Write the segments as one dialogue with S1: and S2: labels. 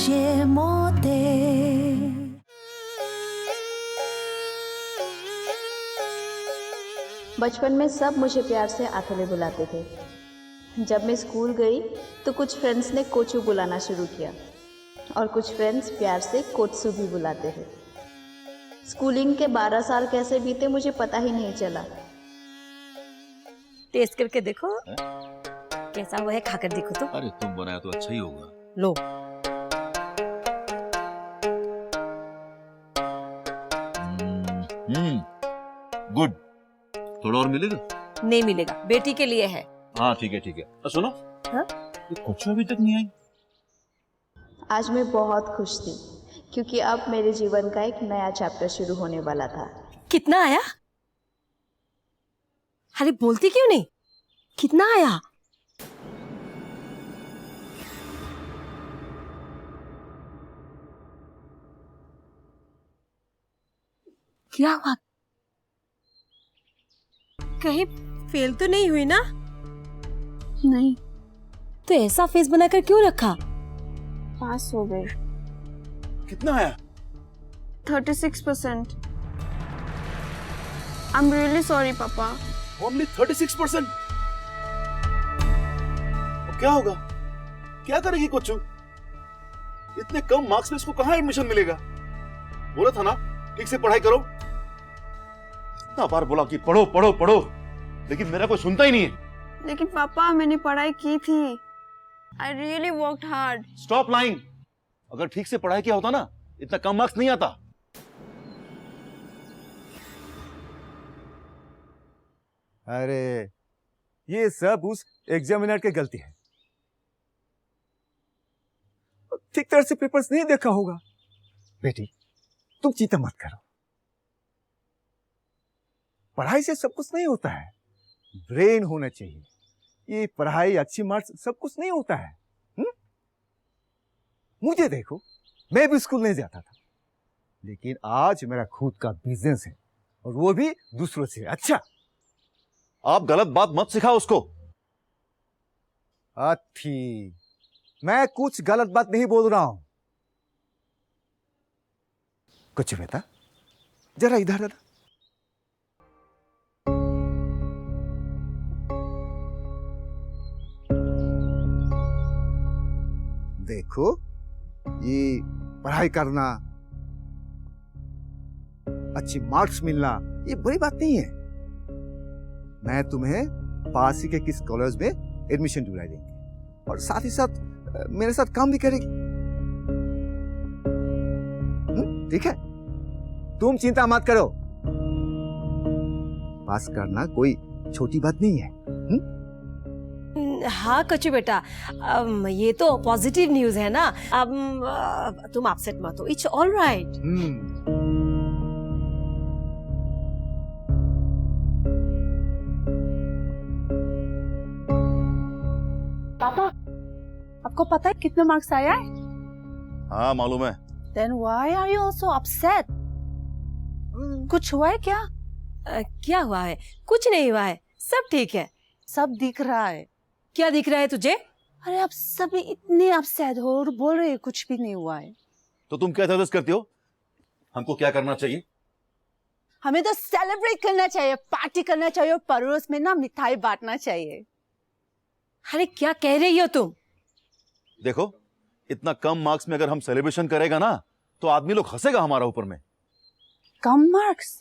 S1: ये मोते।
S2: बचपन में सब मुझे प्यार से आथले बुलाते थे। जब मैं स्कूल गई तो कुछ फ्रेंड्स ने कोचू बुलाना शुरू किया और कुछ फ्रेंड्स प्यार से कोत्सू भी बुलाते थे। स्कूलिंग के 12 साल कैसे बीते मुझे पता ही नहीं चला।
S3: टेस्ट करके देखो कैसा हुआ है, खाकर देखो तो।
S4: अरे तुम बनाया तो अच्छा ही होगा।
S3: लो।
S4: गुड। थोड़ा और मिलेगा?
S3: नहीं मिलेगा, बेटी के लिए है।
S4: हाँ ठीक है ठीक है। सुनो,
S3: हाँ?
S4: ये कोचू अभी तक नहीं आई।
S2: आज मैं बहुत खुश थी क्योंकि अब मेरे जीवन का एक नया चैप्टर शुरू होने वाला था।
S3: कितना आया? अरे बोलती क्यों नहीं? कितना आया? क्या हुआ? कहीं फेल तो नहीं हुई ना?
S5: नहीं,
S3: तो ऐसा फेस बनाकर क्यों रखा?
S5: पास हो गए।
S4: कितना आया?
S5: 36%। I'm really sorry, पापा।
S4: Only 36%? और क्या होगा? क्या करेगी कोचू? इतने कम मार्क्स में इसको कहाँ एडमिशन मिलेगा? बोला था ना ठीक से पढ़ाई करो। इतना बार बोला कि पढ़ो पढ़ो पढ़ो, लेकिन मेरा कोई सुनता ही नहीं है।
S5: लेकिन पापा मैंने पढ़ाई की थी। I really worked hard.
S4: Stop lying. अगर ठीक से पढ़ाई किया होता ना, इतना कम मार्क्स नहीं आता।
S6: अरे ये सब उस एग्जामिनर की गलती है। ठीक तरह से पेपर्स नहीं देखा होगा। बेटी तुम चिंता मत करो, पढ़ाई से सब कुछ नहीं होता है, ब्रेन होना चाहिए। ये पढ़ाई अच्छी मार्क्स सब कुछ नहीं होता है। मुझे देखो, मैं भी स्कूल नहीं जाता था, लेकिन आज मेरा खुद का बिजनेस है और वो भी दूसरों से अच्छा।
S4: आप गलत बात मत सिखाओ उसको।
S6: अथी, मैं कुछ गलत बात नहीं बोल रहा हूं। कुछ बेटा जरा इधर आना। देखो, ये पढ़ाई करना, अच्छी मार्क्स मिलना, ये बड़ी बात नहीं है। मैं तुम्हें पास ही के किस कॉलेज में एडमिशन दिला देंगे और साथ ही साथ मेरे साथ काम भी करेगी। ठीक है, तुम चिंता मत करो। पास करना कोई छोटी बात नहीं है।
S3: हाँ कच्चू बेटा, ये तो पॉजिटिव न्यूज है ना। अब तुम अपसेट मत हो, इट्स ऑल राइट।
S5: पापा, आपको पता है कितने मार्क्स आया है?
S4: हाँ मालूम है।
S5: Then why are you also upset? कुछ हुआ है क्या?
S3: क्या हुआ है? कुछ नहीं हुआ है, सब ठीक है।
S5: सब दिख रहा है।
S3: क्या दिख रहा है तुझे?
S5: अरे आप सभी इतने अपसेट हो और बोल रहे हैं कुछ भी नहीं हुआ है।
S4: तो तुम क्या सजेस्ट करती हो? हमको क्या करना चाहिए?
S5: हमें तो सेलिब्रेट करना चाहिए, पार्टी करना चाहिए और पड़ोस में ना मिठाई बांटना चाहिए।
S3: अरे क्या कह रही हो तुम?
S4: देखो, इतना कम मार्क्स में अगर हम सेलिब्रेशन करेगा ना, तो आदमी लोग हंसेगा हमारा ऊपर में।
S5: कम मार्क्स?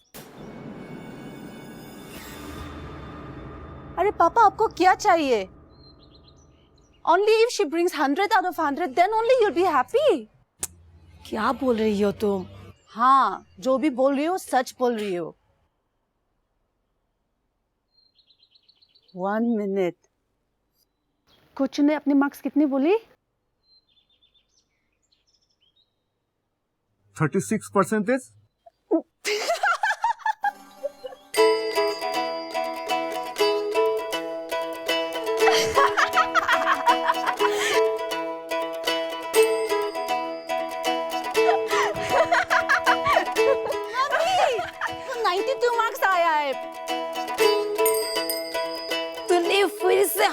S5: अरे पापा आपको क्या चाहिए? Only if she brings 100 out of 100, then only you'll be happy.
S3: क्या बोल रही हो तुम?
S5: हाँ, जो भी बोल रही हो सच बोल रही हो। 1 minute. कोच ने अपनी मार्क्स कितनी बोली?
S6: 36%।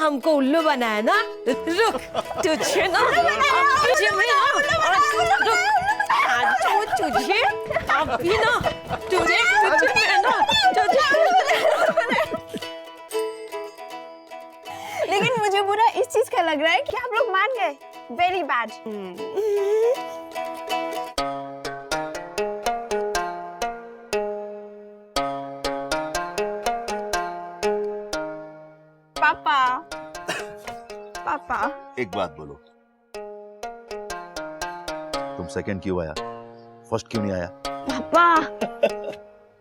S3: हमको उल्लू बनाया ना। रुक, तुझे ना तुझे मैं तुझे अभी ना तुझे मैं ना
S2: लेकिन मुझे बुरा इस चीज का लग रहा है कि आप लोग मान गए। Very bad. पापा पापा
S4: एक बात बोलो, तुम सेकंड क्यों आया, फर्स्ट क्यों नहीं आया?
S2: पापा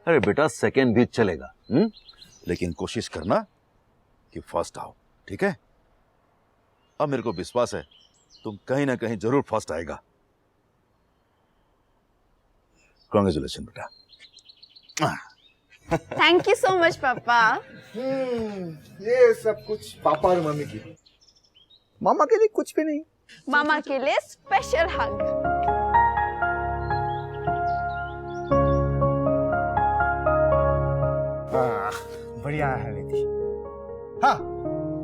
S4: अरे बेटा सेकंड भी चलेगा, लेकिन कोशिश करना कि फर्स्ट आओ, ठीक है? अब मेरे को विश्वास है तुम कहीं ना कहीं जरूर फर्स्ट आएगा। कांग्रेचुलेशन बेटा।
S2: थैंक यू सो मच पापा।
S6: ये सब कुछ पापा और मम्मी की, मामा के लिए कुछ भी नहीं।
S2: मामा के लिए स्पेशल हग।
S6: बढ़िया है निधि। हाँ,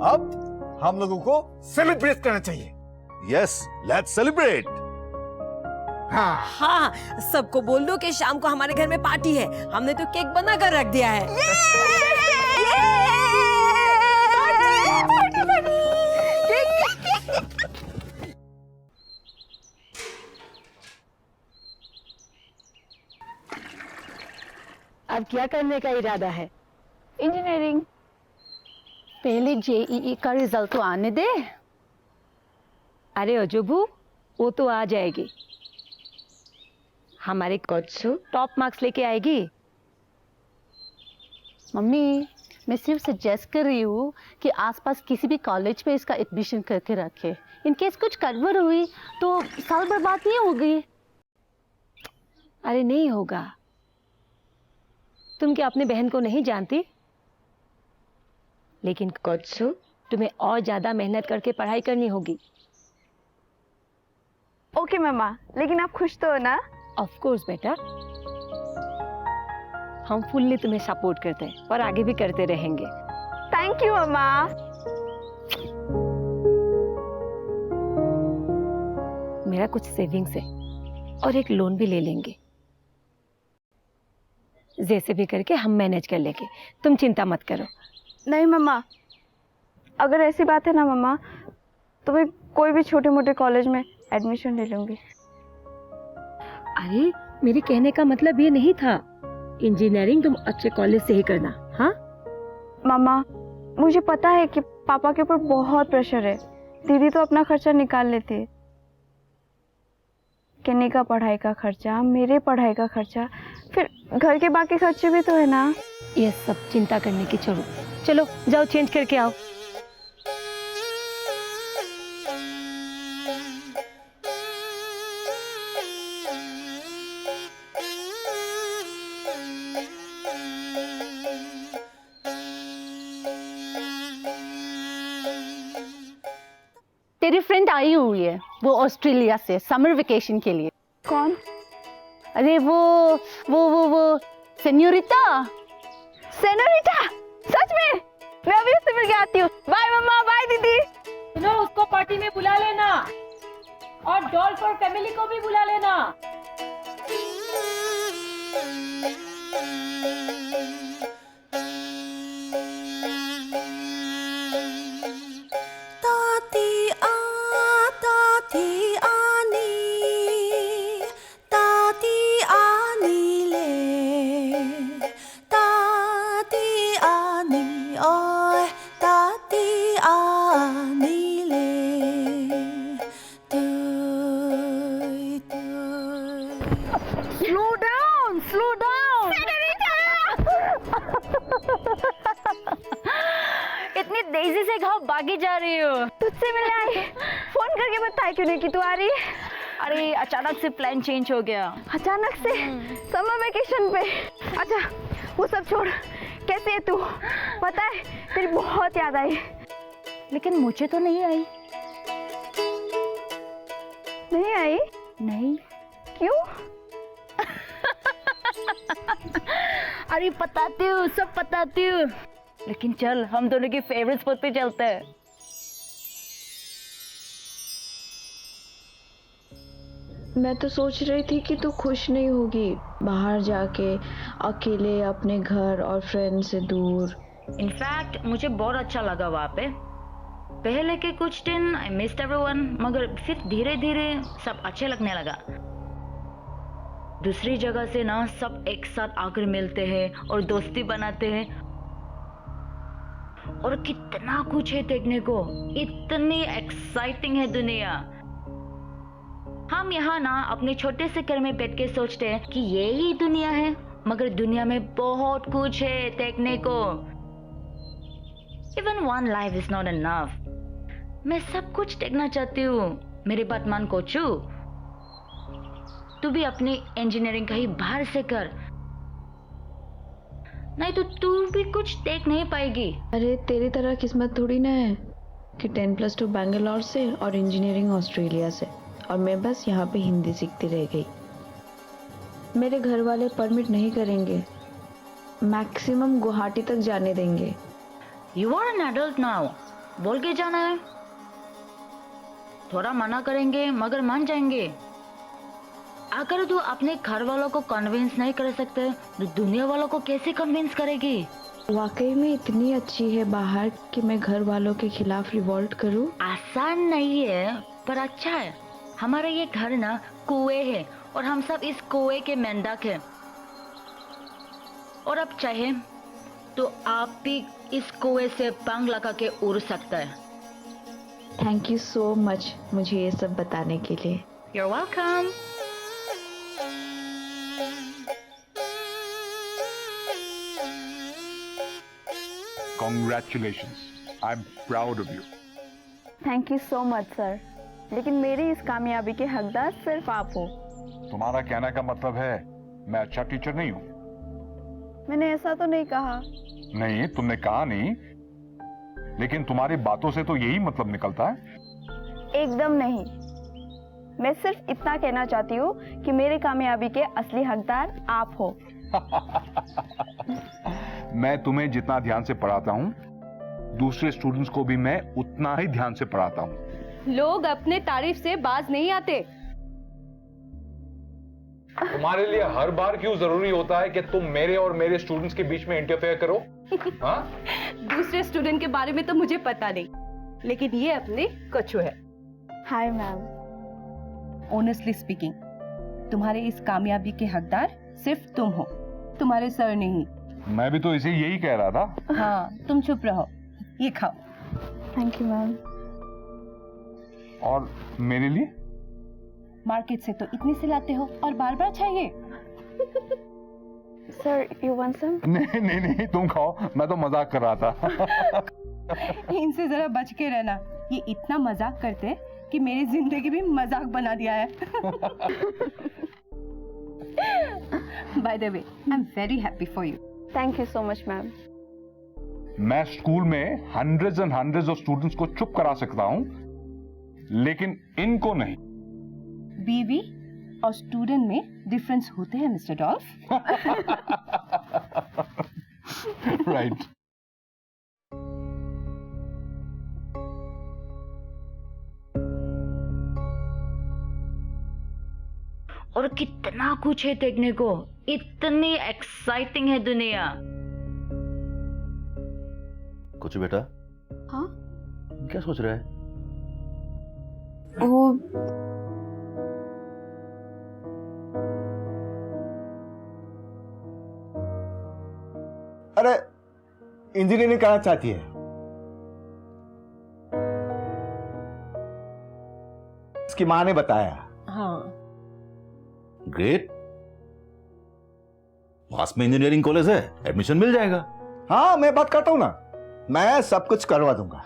S6: अब हम लोगों को सेलिब्रेट करना चाहिए।
S4: Yes, let's celebrate.
S6: हाँ,
S3: हाँ, सबको बोल दो कि शाम को हमारे घर में पार्टी है। हमने तो केक बना कर रख दिया है।
S1: अब क्या करने का इरादा है?
S2: इंजीनियरिंग।
S5: पहले जेईई का रिजल्ट तो आने दे।
S1: अरे अजूबू, वो तो आ जाएगी। हमारे कोच्चू टॉप मार्क्स लेके आएगी।
S5: मम्मी, मैं सिर्फ सजेस्ट कर रही हूँ कि आसपास किसी भी कॉलेज में इसका एडमिशन करके रखे। इन केस कुछ गड़बड़ हुई तो साल बर्बाद नहीं होगी।
S1: अरे नहीं होगा। तुम क्या अपने बहन को नहीं जानती? लेकिन कोच्चू, तुम्हें और ज्यादा मेहनत करके पढ़ाई करनी होगी।
S2: ओके मम्मा, लेकिन आप खुश तो हो ना?
S1: ऑफ कोर्स बेटा, हम फुल्ली तुम्हें सपोर्ट करते हैं और आगे भी करते रहेंगे।
S2: थैंक यू मम्मा।
S1: मेरा कुछ सेविंग्स है और एक लोन भी ले लेंगे। जैसे भी करके हम मैनेज कर लेंगे, तुम चिंता मत करो।
S2: नहीं मम्मा, अगर ऐसी बात है ना मम्मा, तो मैं कोई भी छोटे मोटे कॉलेज में एडमिशन ले लूंगी।
S1: अरे मेरे कहने का मतलब ये नहीं था। इंजीनियरिंग तुम अच्छे कॉलेज से ही करना। हाँ
S2: मामा, मुझे पता है कि पापा के ऊपर बहुत प्रेशर है। दीदी तो अपना खर्चा निकाल लेती है। किन्नी का पढ़ाई का खर्चा, मेरे पढ़ाई का खर्चा, फिर घर के बाकी खर्चे भी तो है ना।
S1: ये सब चिंता करने की छोड़ो, चलो जाओ चेंज करके आओ।
S5: तेरी फ्रेंड आई हुई है, वो ऑस्ट्रेलिया से समर वेकेशन के लिए।
S2: कौन?
S5: अरे वो सेन्योरिटा।
S2: सेनोरिटा? सच में? मैं अभी उससे मिल के आती हूँ। बाय मम्मा, बाय दीदी।
S1: सुनो, उसको पार्टी में बुला लेना और डॉल्फ और फैमिली को भी बुला लेना।
S5: इतनी तेजी से घाव भागी जा रही हो?
S2: तुझसे मिलने आई। फोन करके बताया क्यों नहीं कि तू आ रही है?
S5: अरे अचानक से प्लान चेंज हो गया।
S2: अचानक से? समर वेकेशन पे? अच्छा वो सब छोड़, कैसे है तू? पता है तेरी बहुत याद आई।
S5: लेकिन मुझे तो नहीं आई।
S2: नहीं आई?
S5: नहीं।
S2: क्यों?
S5: अरे बताती हूँ, सब बताती हूँ। लेकिन चल हम दोनों की फेवरेट स्पॉट पे चलते हैं।
S2: मैं तो सोच रही थी कि तू खुश नहीं होगी बाहर जाके अकेले अपने घर और फ्रेंड से दूर।
S7: इनफैक्ट मुझे बहुत अच्छा लगा वहाँ पे। पहले के कुछ दिन आई मिस्ड एवरीवन, मगर फिर धीरे धीरे सब अच्छे लगने लगा। दूसरी जगह से ना सब एक साथ आकर मिलते हैं और दोस्ती बनाते हैं, और कितना कुछ है देखने को, इतनी एक्साइटिंग है दुनिया। हम यहाँ ना अपने छोटे से घर में बैठ के सोचते हैं कि ये ही दुनिया है, मगर दुनिया में बहुत कुछ है देखने को। Even one life is not enough. मैं सब कुछ देखना चाहती हूँ। मेरी बात मान कोचू, तू भी अपनी इंजीनियरिंग कहीं बाहर से कर, नहीं तो तू भी कुछ देख नहीं पाएगी।
S2: अरे तेरी तरह किस्मत थोड़ी ना है कि 10+2 बैंगलोर से और इंजीनियरिंग ऑस्ट्रेलिया से, और मैं बस यहाँ पे हिंदी सीखती रह गई। मेरे घर वाले परमिट नहीं करेंगे, मैक्सिमम गुवाहाटी तक जाने देंगे।
S7: You are an adult now. बोल के जाना है। थोड़ा मना करेंगे मगर मान जाएंगे। अगर तू अपने घर वालों को कन्विंस नहीं कर सकते तो दुनिया वालों को कैसे कन्विंस करेगी?
S2: वाकई में इतनी अच्छी है बाहर कि मैं घर वालों के खिलाफ रिवोल्ट करूं?
S7: आसान नहीं है पर अच्छा है। हमारा ये घर ना कुएं है और हम सब इस कुएं के मेंढक हैं। और अब चाहे तो आप भी इस कुएं से पंख लगा के उड़ सकता है।
S2: थैंक यू सो मच मुझे ये सब बताने के लिए।
S7: You're welcome.
S8: Congratulations. I'm proud of you.
S9: Thank you so much sir, लेकिन मेरी इस कामयाबी के हकदार सिर्फ आप हो।
S8: तुम्हारा कहने का मतलब है मैं अच्छा टीचर नहीं हूँ?
S9: मैंने ऐसा तो नहीं कहा।
S8: नहीं, तुमने कहा नहीं, लेकिन तुम्हारी बातों से तो यही मतलब निकलता है।
S9: एकदम नहीं, मैं सिर्फ इतना कहना चाहती हूँ कि मेरी कामयाबी के असली हकदार आप हो।
S8: मैं तुम्हें जितना ध्यान से पढ़ाता हूँ, दूसरे स्टूडेंट्स को भी मैं उतना ही ध्यान से पढ़ाता हूँ।
S1: लोग अपने तारीफ से बाज नहीं आते।
S8: तुम्हारे लिए हर बार क्यों जरूरी होता है कि तुम मेरे और मेरे स्टूडेंट्स के बीच में इंटरफेयर करो? हाँ?
S1: दूसरे स्टूडेंट के बारे में तो मुझे पता नहीं, लेकिन ये अपने कछु है।
S9: Hi ma'am.
S1: ऑनेस्टली स्पीकिंग, तुम्हारे इस कामयाबी के हकदार सिर्फ तुम हो, तुम्हारे सर नहीं।
S8: मैं भी तो इसे यही कह रहा था।
S1: हाँ, तुम चुप रहो, ये खाओ।
S9: Thank you ma'am.
S8: और मेरे लिए?
S1: मार्केट से तो इतने से लाते हो और बार बार चाहिए।
S9: Sir you want some?
S8: नहीं नहीं नहीं, तुम खाओ, मैं तो मजाक कर रहा था।
S1: इनसे जरा बच के रहना, ये इतना मजाक करते कि मेरी जिंदगी भी मजाक बना दिया है। By the way, I am very happy for you.
S9: Thank you so much ma'am.
S8: मैं स्कूल में hundreds and hundreds of students को चुप करा सकता हूं, लेकिन इनको नहीं।
S1: बीवी और स्टूडेंट में डिफरेंस होते हैं मिस्टर डॉल्फ।
S8: राइट।
S7: और कितना कुछ है देखने को, इतनी एक्साइटिंग है दुनिया।
S4: कुछ बेटा?
S2: हाँ?
S4: क्या सोच रहा है?
S2: वो
S6: अरे इंजीनियरिंग करना चाहती है। उसकी माँ ने बताया।
S3: हाँ,
S4: ग्रेट, पास में इंजीनियरिंग कॉलेज है, एडमिशन मिल जाएगा।
S6: हाँ मैं बात करता हूं ना, मैं सब कुछ करवा दूंगा।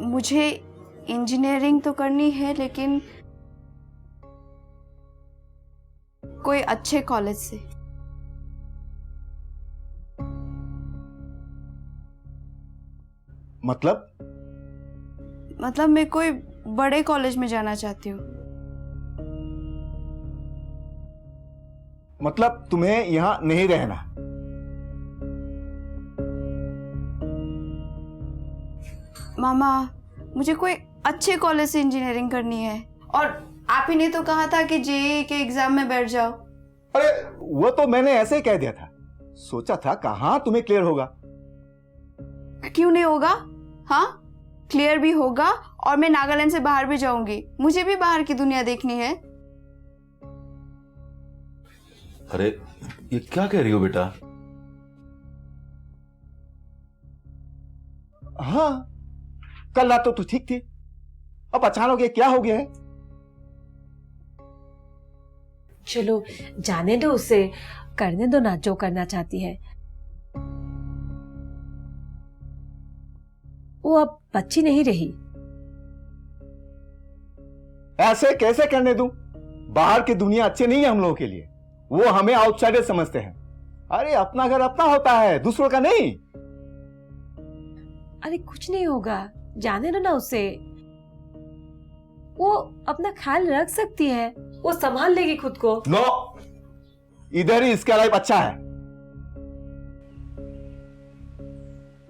S9: मुझे इंजीनियरिंग तो करनी है, लेकिन कोई अच्छे कॉलेज से। मतलब मैं कोई बड़े कॉलेज में जाना चाहती हूँ।
S6: मतलब तुम्हें यहां नहीं रहना?
S9: मामा, मुझे कोई अच्छे कॉलेज से इंजीनियरिंग करनी है और आप ही ने तो कहा था कि जेईई के एग्जाम में बैठ जाओ।
S6: अरे वो तो मैंने ऐसे ही कह दिया था, सोचा था कहाँ तुम्हें क्लियर होगा।
S9: क्यों नहीं होगा? हाँ, क्लियर भी होगा और मैं नागालैंड से बाहर भी जाऊंगी। मुझे भी बाहर की दुनिया देखनी है।
S4: अरे ये क्या कह रही हो बेटा?
S6: हाँ, कल रात तो तू ठीक थी, अब अचानक ये क्या हो गया है?
S3: चलो जाने दो उसे, करने दो ना जो करना चाहती है। वो अब बच्ची नहीं रही।
S6: ऐसे कैसे करने दूं? बाहर की दुनिया अच्छी नहीं है हम लोगों के लिए, वो हमें आउटसाइडर समझते हैं। अरे अपना घर अपना होता है, दूसरों का नहीं।
S3: अरे कुछ नहीं होगा, जाने दो ना उसे, वो अपना ख्याल रख सकती है, वो संभाल लेगी खुद को।
S6: नो, इधर ही इसका लाइफ अच्छा है।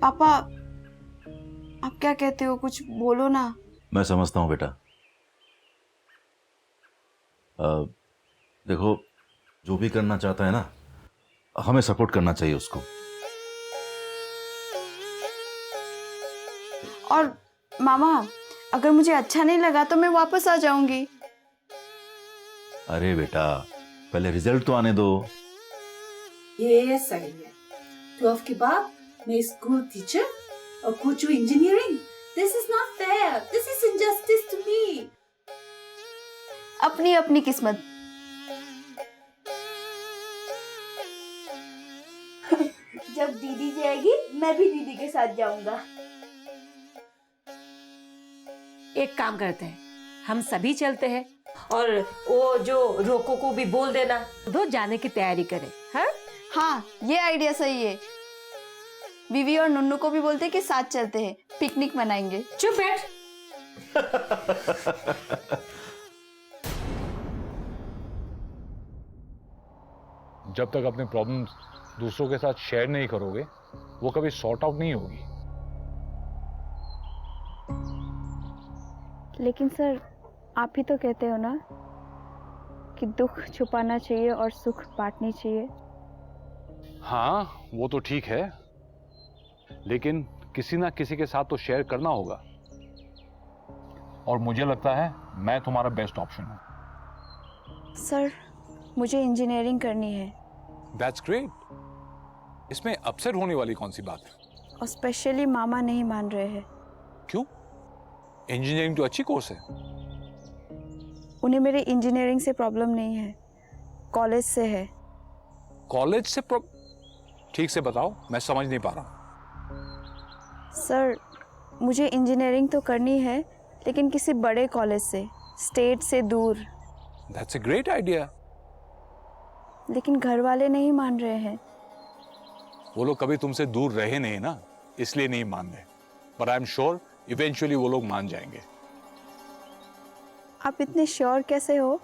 S9: पापा, आप क्या कहते हो? कुछ बोलो ना।
S4: मैं समझता हूं बेटा। देखो, जो भी करना चाहता है ना, हमें सपोर्ट करना चाहिए उसको।
S9: और मामा, अगर मुझे अच्छा नहीं लगा तो मैं वापस आ जाऊंगी।
S4: अरे बेटा, पहले रिजल्ट तो आने दो।
S5: ये सही है। 12 के बाद मैं स्कूल टीचर और कोचू engineering. This is not fair, this is injustice to me.
S9: अपनी अपनी किस्मत।
S5: जब दीदी जाएगी मैं भी दीदी के साथ जाऊंगा।
S3: एक काम करते हैं, हम सभी चलते हैं और वो जो रोको को भी बोल देना, दो जाने की तैयारी करें। हाँ
S9: हाँ, ये आइडिया सही है। विवी और नुन्नू को भी बोलते कि साथ चलते हैं, पिकनिक मनाएंगे।
S3: चुप बैठ।
S8: जब तक अपने प्रॉब्लम्स दूसरों के साथ शेयर नहीं करोगे, वो कभी सॉर्ट आउट नहीं होगी।
S9: लेकिन सर, आप ही तो कहते हो ना कि दुख छुपाना चाहिए और सुख बांटनी चाहिए।
S8: हाँ, वो तो ठीक है, लेकिन किसी ना किसी के साथ तो शेयर करना होगा। और मुझे लगता है मैं तुम्हारा बेस्ट ऑप्शन हूं।
S9: सर, मुझे इंजीनियरिंग करनी है।
S8: That's great. इसमें अपसेट होने वाली कौन सी बात है?
S9: और स्पेशली मामा नहीं मान रहे हैं।
S8: क्यों? इंजीनियरिंग तो अच्छी कोर्स है।
S9: उन्हें मेरे इंजीनियरिंग से प्रॉब्लम नहीं है, कॉलेज से है।
S8: कॉलेज से ठीक से बताओ, मैं समझ नहीं पा रहा।
S9: सर, मुझे इंजीनियरिंग तो करनी है, लेकिन किसी बड़े कॉलेज से, स्टेट से दूर।
S8: That's a great idea.
S9: लेकिन घर वाले नहीं मान रहे हैं।
S8: वो लोग कभी तुमसे दूर रहे नहीं ना, इसलिए नहीं मान रहे। But I am sure eventually वो लोग मान जाएंगे।
S9: आप इतने श्योर कैसे हो?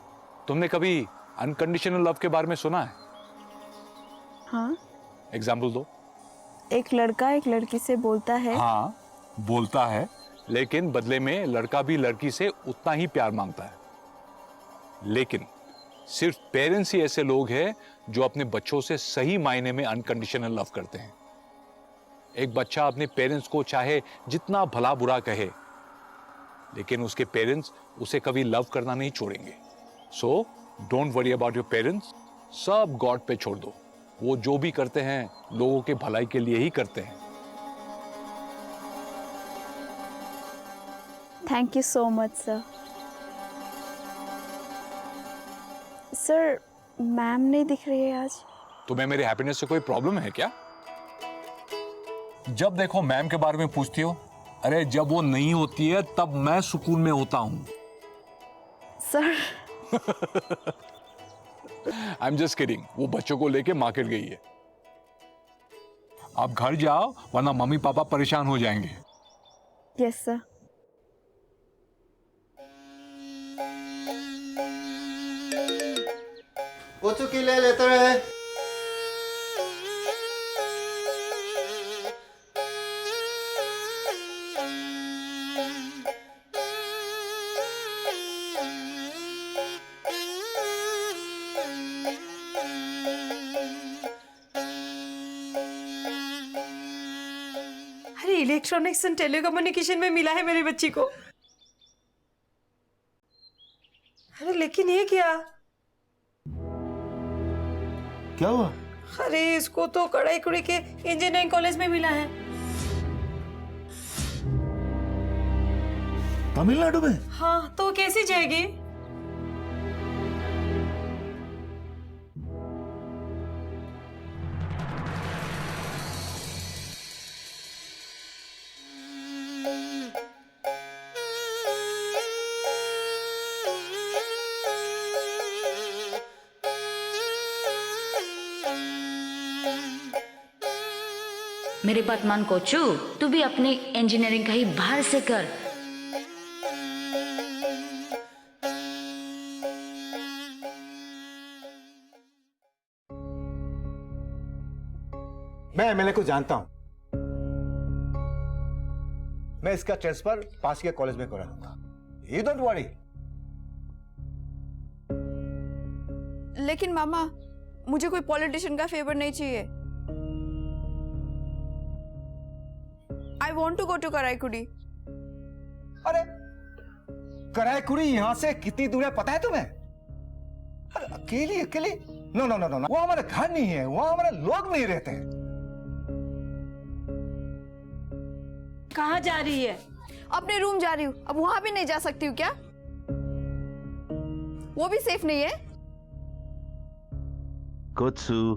S8: तुमने कभी अनकंडीशनल लव के बारे में सुना है?
S9: हाँ,
S8: एग्जाम्पल दो।
S9: एक लड़का एक लड़की से बोलता है।
S8: हाँ, बोलता है, लेकिन बदले में लड़का भी लड़की से उतना ही प्यार मांगता है। लेकिन सिर्फ पेरेंट्स ही ऐसे लोग हैं जो अपने बच्चों से सही मायने में अनकंडीशनल लव करते हैं। एक बच्चा अपने पेरेंट्स को चाहे जितना भला बुरा कहे, लेकिन उसके पेरेंट्स उसे कभी लव करना नहीं छोड़ेंगे। So don't worry about your parents, सब गॉड पे छोड़ दो। वो जो भी करते हैं लोगों के भलाई के लिए ही करते हैं।
S9: Thank you so much sir. Sir, ma'am नहीं दिख रही है आज।
S8: तुम्हें मेरे हैप्पीनेस से कोई प्रॉब्लम है क्या? जब देखो मैम के बारे में पूछती हो। अरे जब वो नहीं होती है तब मैं सुकून में होता हूं।
S9: Sir,
S8: I am just kidding. वो बच्चों को लेके मार्केट गई है। आप घर जाओ, वरना मम्मी पापा परेशान हो जाएंगे।
S9: Yes sir.
S6: कोचू की ले लेते रहे।
S3: इलेक्ट्रॉनिक्स एंड टेलीकम्युनिकेशन में मिला है मेरी बच्ची को। अरे लेकिन ये क्या
S4: हुआ?
S3: अरे इसको तो कड़ाईकुड़ी के इंजीनियरिंग कॉलेज में मिला है।
S4: तमिलनाडु में?
S3: हाँ, तो कैसे जाएगी?
S7: मेरी बात मान कोचू, तू भी अपनी इंजीनियरिंग कहीं बाहर से कर।
S6: मैं एमएलए को जानता हूं, मैं इसका ट्रांसफर पास के कॉलेज में करा दूंगा। You don't worry.
S9: लेकिन मामा, मुझे कोई पॉलिटिशियन का फेवर नहीं चाहिए। I want to go to Karaikudi.
S6: अरे कराईकुड़ी यहां से कितनी दूर है पता है तुम्हें? अरे अकेली अकेली? नो नो नो नो, वो हमारा घर नहीं है, वहां हमारे लोग नहीं रहते हैं।
S3: कहाँ जा रही है?
S9: अपने रूम जा रही हूँ। अब वहां भी नहीं जा सकती हूँ क्या? वो भी सेफ नहीं है।
S4: कोत्सू